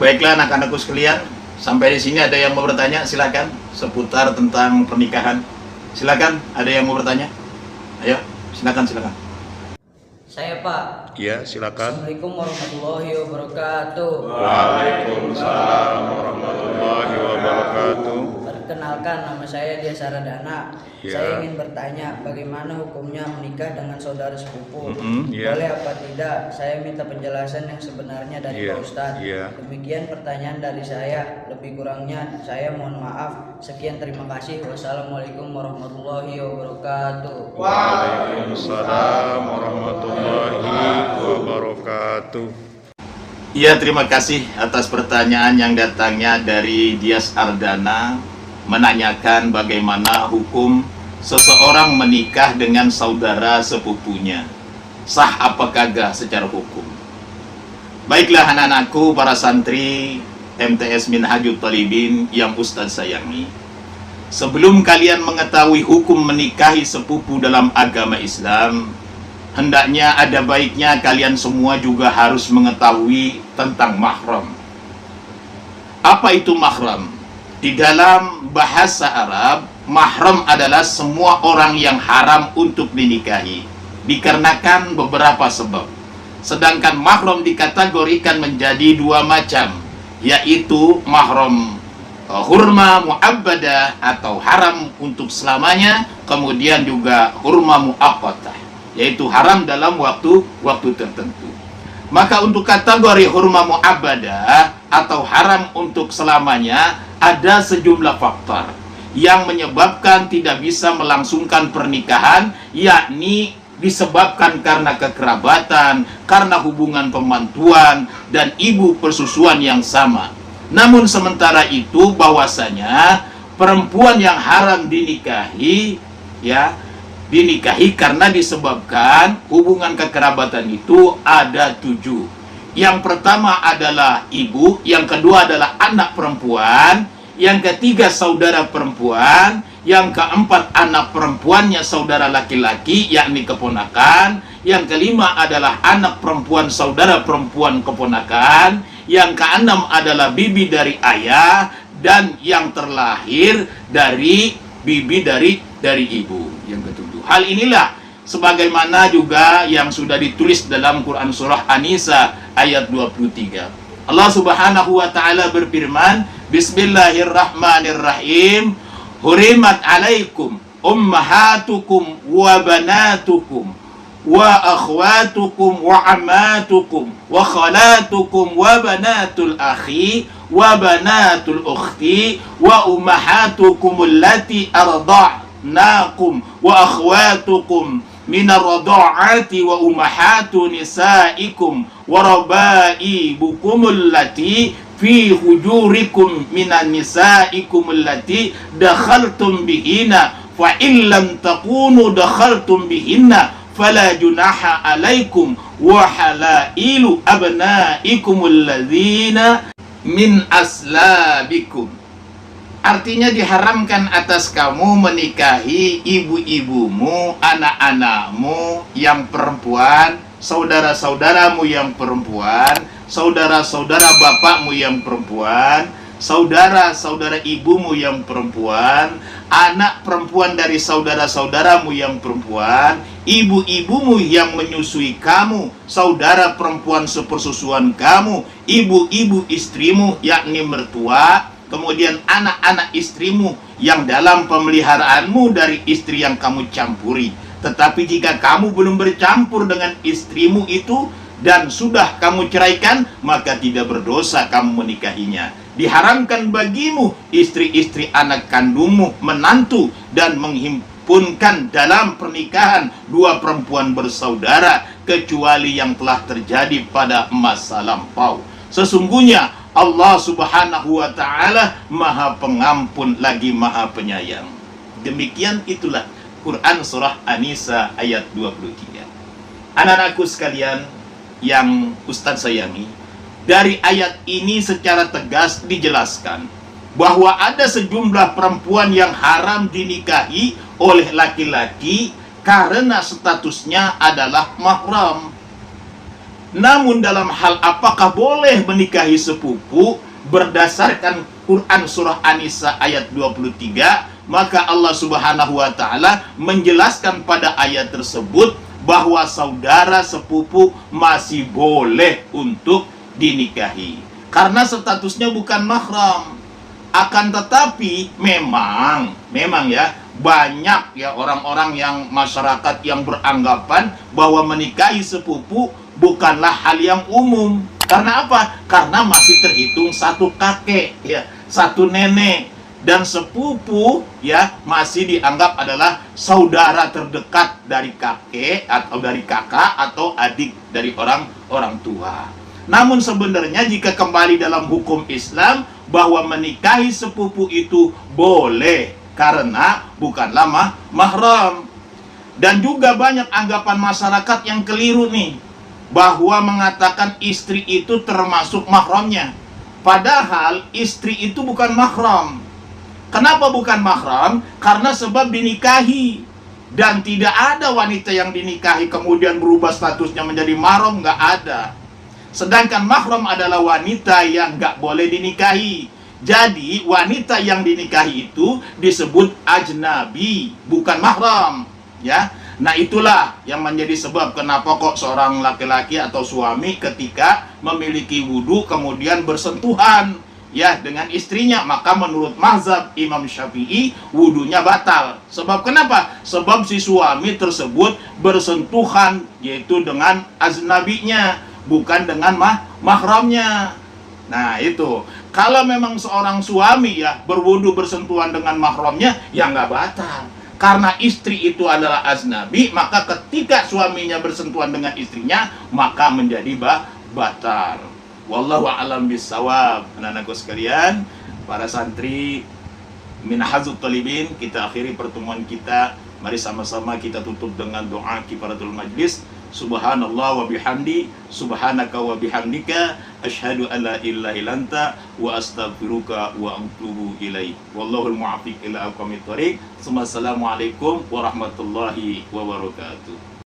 Baiklah anak-anakku sekalian, sampai di sini ada yang mau bertanya? Silakan seputar tentang pernikahan. Silakan, ada yang mau bertanya? Ayo, silakan. Saya Pak. Iya, silakan. Assalamualaikum warahmatullahi wabarakatuh. Waalaikumsalam warahmatullahi wabarakatuh. Perkenalkan, nama saya Dia Saradana. Ya. Saya ingin bertanya bagaimana hukumnya menikah dengan saudara sepupu. Ya. Boleh apa tidak? Saya minta penjelasan yang sebenarnya dari Pak Ustadz. Ya. Demikian pertanyaan dari saya. Lebih kurangnya saya mohon maaf. Sekian, terima kasih. Wassalamualaikum warahmatullahi wabarakatuh. Waalaikumsalam warahmatullahi wabarakatuh. Iya, terima kasih atas pertanyaan yang datangnya dari Dias Ardana, menanyakan bagaimana hukum seseorang menikah dengan saudara sepupunya. Sah apa kagak secara hukum? Baiklah anak-anakku, para santri MTS Minhajul Talibin yang Ustadz sayangi, sebelum kalian mengetahui hukum menikahi sepupu dalam agama Islam, hendaknya ada baiknya kalian semua juga harus mengetahui tentang mahram. Apa itu mahram? Di dalam bahasa Arab, mahram adalah semua orang yang haram untuk dinikahi, dikarenakan beberapa sebab. Sedangkan mahram dikategorikan menjadi dua macam, yaitu mahram hurma mu'abbadah atau haram untuk selamanya, kemudian juga hurma mu'aqqatah, yaitu haram dalam waktu tertentu. Maka untuk kategori hurma mu'abbadah atau haram untuk selamanya, ada sejumlah faktor yang menyebabkan tidak bisa melangsungkan pernikahan, yakni disebabkan karena kekerabatan, karena hubungan pemantuan dan ibu persusuan yang sama. Namun sementara itu bahwasanya perempuan yang haram dinikahi, dinikahi karena disebabkan hubungan kekerabatan itu ada 7. Yang pertama adalah ibu, yang kedua adalah anak perempuan, yang ketiga saudara perempuan, yang keempat anak perempuannya saudara laki-laki yakni keponakan, yang kelima adalah anak perempuan saudara perempuan keponakan, yang keenam adalah bibi dari ayah, dan yang terlahir dari bibi dari ibu yang ketujuh. Hal inilah sebagaimana juga yang sudah ditulis dalam Quran surah An-Nisa ayat 23. Allah Subhanahu wa taala berfirman, Bismillahirrahmanirrahim. Hurimat alaikum ummahatukum wa banatukum wa akhwatukum wa ammatukum wa khalatukum wa banatul akhi wa banatul ukhti wa ummahatukum allati arda'nakum wa akhwatukum minar radha'ati wa ummahatu nisaikum wa rabaibukum allati fi hujurikum minan nisaikum allati dakhaltum bihinna fa illam takunu dakhaltum bihinna fala junaha alaikum wa halailu abnaikum alladzina min aslabikum. Artinya diharamkan atas kamu menikahi ibu-ibumu, anak-anakmu yang perempuan, saudara-saudaramu yang perempuan, saudara-saudara bapakmu yang perempuan, saudara-saudara ibumu yang perempuan, anak perempuan dari saudara-saudaramu yang perempuan, ibu-ibumu yang menyusui kamu, saudara perempuan sepersusuan kamu, ibu-ibu istrimu yakni mertua, kemudian anak-anak istrimu yang dalam pemeliharaanmu dari istri yang kamu campuri. Tetapi jika kamu belum bercampur dengan istrimu itu dan sudah kamu ceraikan, maka tidak berdosa kamu menikahinya. Diharamkan bagimu istri-istri anak kandungmu, menantu, dan menghimpunkan dalam pernikahan dua perempuan bersaudara, kecuali yang telah terjadi pada masa lampau. Sesungguhnya Allah Subhanahu wa ta'ala Maha Pengampun lagi Maha Penyayang. Demikian itulah Quran surah An-Nisa ayat 23. Anak-anakku sekalian yang Ustadz sayangi, dari ayat ini secara tegas dijelaskan bahwa ada sejumlah perempuan yang haram dinikahi oleh laki-laki karena statusnya adalah mahram. Namun dalam hal apakah boleh menikahi sepupu berdasarkan Quran surah An-Nisa ayat 23, maka Allah Subhanahu wa taala menjelaskan pada ayat tersebut bahwa saudara sepupu masih boleh untuk dinikahi karena statusnya bukan mahram. Akan tetapi memang ya banyak ya orang-orang yang masyarakat yang beranggapan bahwa menikahi sepupu bukanlah hal yang umum. Karena apa? Karena masih terhitung satu kakek ya, satu nenek, dan sepupu ya masih dianggap adalah saudara terdekat dari kakek atau dari kakak atau adik dari orang tua. Namun sebenarnya jika kembali dalam hukum Islam bahwa menikahi sepupu itu boleh karena bukanlah mahram. Dan juga banyak anggapan masyarakat yang keliru nih, bahwa mengatakan istri itu termasuk mahramnya. Padahal istri itu bukan mahram. Kenapa bukan mahram? Karena sebab dinikahi. Dan tidak ada wanita yang dinikahi kemudian berubah statusnya menjadi mahram, nggak ada. Sedangkan mahram adalah wanita yang nggak boleh dinikahi. Jadi wanita yang dinikahi itu disebut ajnabi, bukan mahram, ya. Nah itulah yang menjadi sebab kenapa kok seorang laki-laki atau suami ketika memiliki wudu kemudian bersentuhan ya dengan istrinya, maka menurut mazhab Imam Syafi'i wudunya batal. Sebab kenapa? Sebab si suami tersebut bersentuhan yaitu dengan ajnabinya, bukan dengan mahramnya. Nah itu, kalau memang seorang suami ya berwudu bersentuhan dengan mahramnya, ya nggak batal. Karena istri itu adalah ajnabi, maka ketika suaminya bersentuhan dengan istrinya, maka menjadi batal. Wallahu a'lam bissawab. Anak-anakku sekalian, para santri Minhajut Thalibin, kita akhiri pertemuan kita. Mari sama-sama kita tutup dengan doa kifaratul majlis. Subhanallah wa bihamdi, subhanaka wa bihamdika, asyhadu an la ilaha illa anta wa astaghfiruka wa atubu ilaik. Wallahul muwaffiq ila aqwamit thoriq. Assalamualaikum warahmatullahi wabarakatuh.